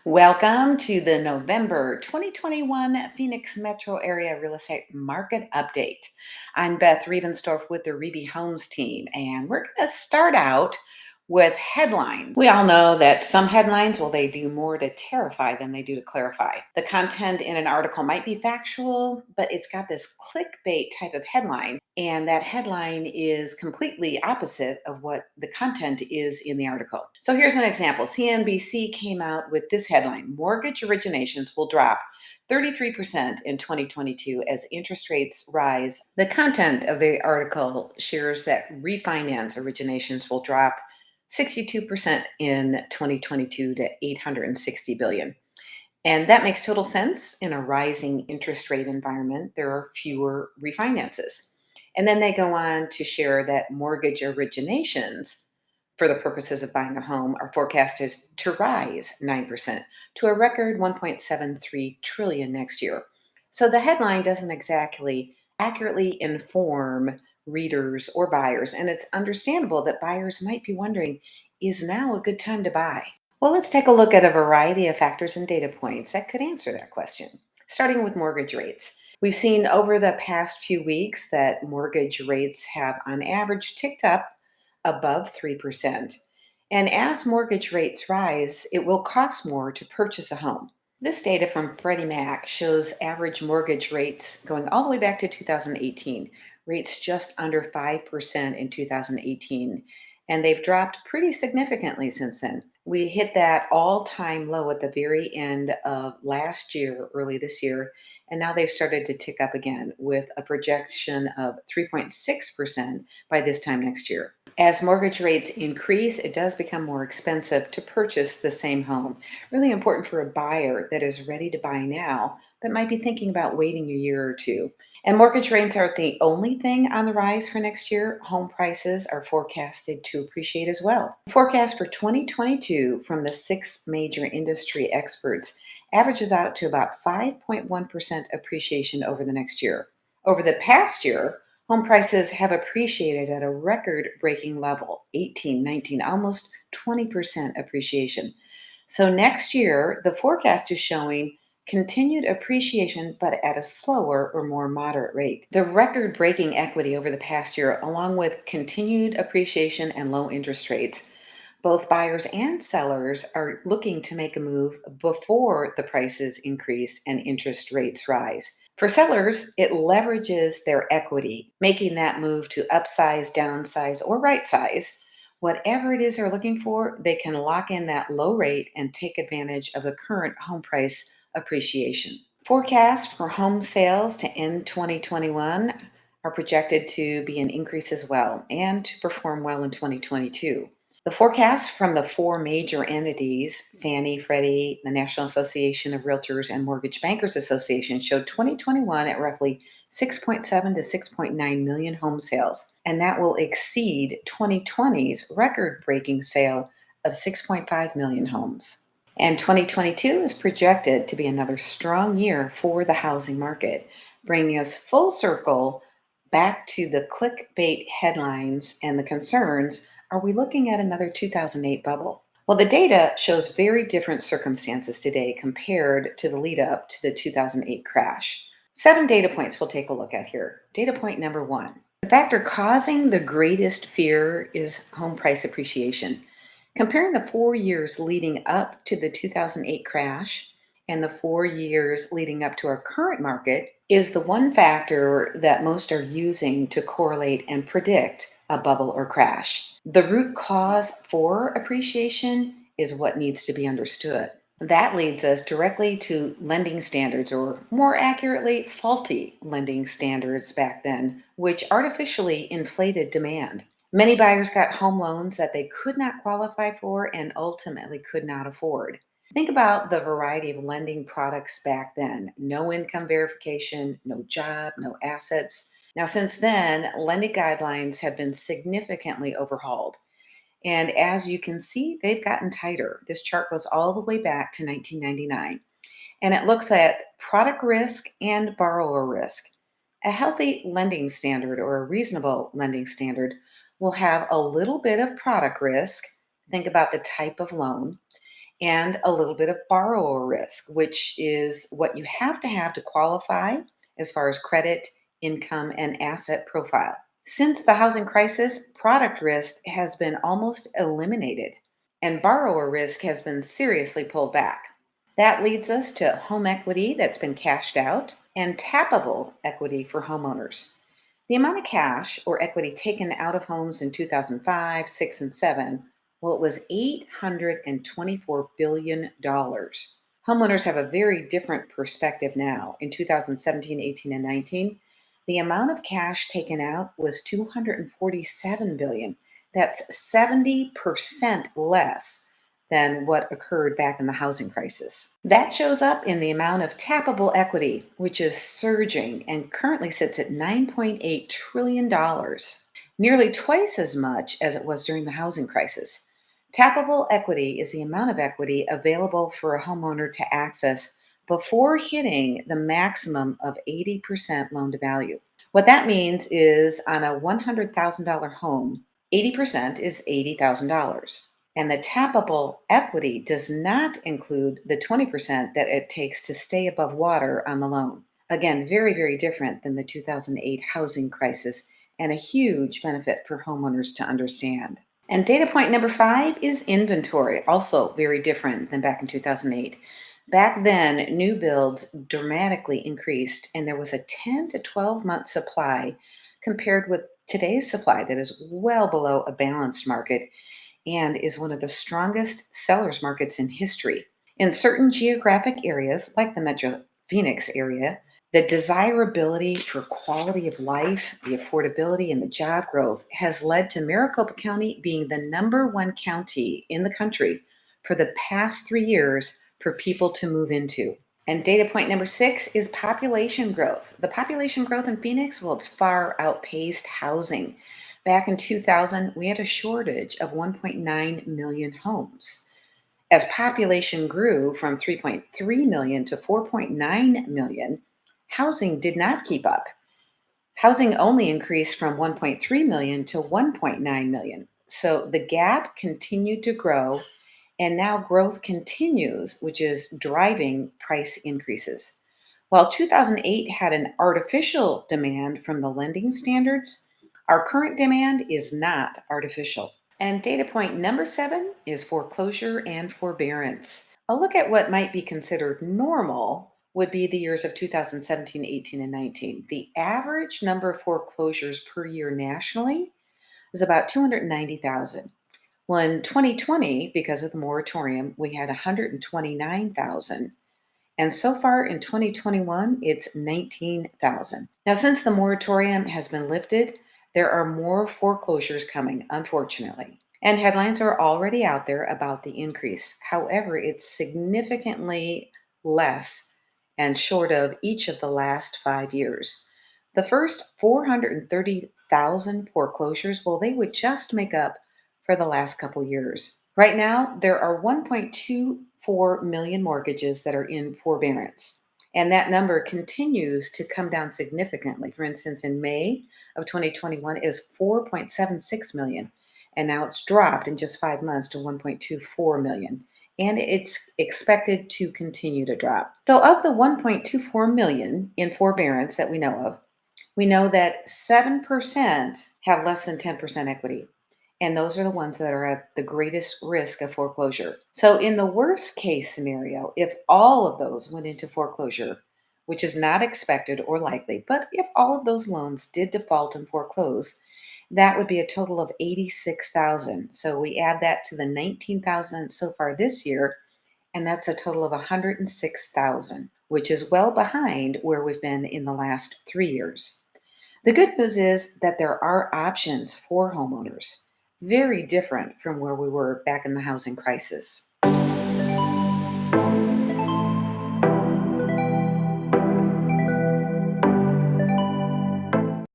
Welcome to the November 2021 Phoenix Metro Area Real Estate Market Update. I'm Beth Riebenstorf with the Reby Homes team, and we're going to start out with headlines. We all know that some headlines, well, they do more to terrify than they do to clarify. The content in an article might be factual, but it's got this clickbait type of headline, and that headline is completely opposite of what the content is in the article. So here's an example. CNBC came out with this headline: mortgage originations will drop 33% in 2022 as interest rates rise. The content of the article shares that refinance originations will drop 62% in 2022 to 860 billion. And that makes total sense. In a rising interest rate environment, there are fewer refinances. And then they go on to share that mortgage originations for the purposes of buying a home are forecasted to rise 9% to a record 1.73 trillion next year. So the headline doesn't exactly accurately inform readers or buyers, and it's understandable that buyers might be wondering, is now a good time to buy? Well, let's take a look at a variety of factors and data points that could answer that question. Starting with mortgage rates. We've seen over the past few weeks that mortgage rates have, on average, ticked up above 3%. And as mortgage rates rise, it will cost more to purchase a home. This data from Freddie Mac shows average mortgage rates going all the way back to 2018, rates just under 5% in 2018, and they've dropped pretty significantly since then. We hit that all time low at the very end of last year, early this year, and now they've started to tick up again with a projection of 3.6% by this time next year. As mortgage rates increase, it does become more expensive to purchase the same home. Really important for a buyer that is ready to buy now, but might be thinking about waiting a year or two. And mortgage rates aren't the only thing on the rise for next year. Home prices are forecasted to appreciate as well. The forecast for 2022 from the six major industry experts averages out to about 5.1% appreciation over the next year. Over the past year, home prices have appreciated at a record breaking level, 18, 19, almost 20% appreciation. So next year, the forecast is showing continued appreciation, but at a slower or more moderate rate. The record breaking equity over the past year, along with continued appreciation and low interest rates, both buyers and sellers are looking to make a move before the prices increase and interest rates rise. For sellers, it leverages their equity, making that move to upsize, downsize, or right size. Whatever it is they're looking for, they can lock in that low rate and take advantage of the current home price appreciation. Forecasts for home sales to end 2021 are projected to be an increase as well and to perform well in 2022. The forecasts from the four major entities, Fannie, Freddie, the National Association of Realtors, and Mortgage Bankers Association, showed 2021 at roughly 6.7 to 6.9 million home sales, and that will exceed 2020's record-breaking sale of 6.5 million homes. And 2022 is projected to be another strong year for the housing market, bringing us full circle back to the clickbait headlines and the concerns. Are we looking at another 2008 bubble? Well, the data shows very different circumstances today compared to the lead up to the 2008 crash. 7 data points we'll take a look at here. Data point number 1. The factor causing the greatest fear is home price appreciation. Comparing the 4 years leading up to the 2008 crash and the 4 years leading up to our current market is the one factor that most are using to correlate and predict a bubble or crash. The root cause for appreciation is what needs to be understood. That leads us directly to lending standards, or more accurately, faulty lending standards back then, which artificially inflated demand. Many buyers got home loans that they could not qualify for and ultimately could not afford. Think about the variety of lending products back then: no income verification, no job, no assets. Now, since then, lending guidelines have been significantly overhauled. And as you can see, they've gotten tighter. This chart goes all the way back to 1999, and it looks at product risk and borrower risk. A healthy lending standard, or a reasonable lending standard, will have a little bit of product risk. Think about the type of loan, and a little bit of borrower risk, which is what you have to qualify as far as credit, income, and asset profile. Since the housing crisis, product risk has been almost eliminated, and borrower risk has been seriously pulled back. That leads us to home equity that's been cashed out and tappable equity for homeowners. The amount of cash or equity taken out of homes in 2005, 6, and 7, well, it was $824 billion. Homeowners have a very different perspective now. In 2017, 18, and 19, the amount of cash taken out was 247 billion. That's 70% less than what occurred back in the housing crisis. That shows up in the amount of tappable equity, which is surging and currently sits at $9.8 trillion, dollars, nearly twice as much as it was during the housing crisis. Tappable equity is the amount of equity available for a homeowner to access before hitting the maximum of 80% loan to value. What that means is on a $100,000 home, 80% is $80,000. And the tappable equity does not include the 20% that it takes to stay above water on the loan. Again, very, very different than the 2008 housing crisis and a huge benefit for homeowners to understand. And data point number 5 is inventory, also very different than back in 2008. Back then, new builds dramatically increased, and there was a 10 to 12-month supply compared with today's supply that is well below a balanced market and is one of the strongest sellers markets in history. In certain geographic areas, like the Metro Phoenix area, the desirability for quality of life, the affordability, and the job growth has led to Maricopa County being the number one county in the country for the past 3 years for people to move into. And data point number 6 is population growth. The population growth in Phoenix, well, it's far outpaced housing. Back in 2000, we had a shortage of 1.9 million homes. As population grew from 3.3 million to 4.9 million, housing did not keep up. Housing only increased from 1.3 million to 1.9 million. So the gap continued to grow, and now growth continues, which is driving price increases. While 2008 had an artificial demand from the lending standards, our current demand is not artificial. And data point number 7 is foreclosure and forbearance. A look at what might be considered normal would be the years of 2017, 18, and 19. The average number of foreclosures per year nationally is about 290,000. Well, in 2020, because of the moratorium, we had 129,000. And so far in 2021, it's 19,000. Now, since the moratorium has been lifted, there are more foreclosures coming, unfortunately. And headlines are already out there about the increase. However, it's significantly less and short of each of the last 5 years. The first 430,000 foreclosures, well, they would just make up for the last couple years. Right now, there are 1.24 million mortgages that are in forbearance. And that number continues to come down significantly. For instance, in May of 2021 is 4.76 million, and now it's dropped in just 5 months to 1.24 million. And it's expected to continue to drop. So, of the 1.24 million in forbearance that we know of, we know that 7% have less than 10% equity. And those are the ones that are at the greatest risk of foreclosure. So, in the worst case scenario, if all of those went into foreclosure, which is not expected or likely, but if all of those loans did default and foreclose, that would be a total of 86,000. So, we add that to the 19,000 so far this year, and that's a total of 106,000, which is well behind where we've been in the last 3 years. The good news is that there are options for homeowners, very different from where we were back in the housing crisis.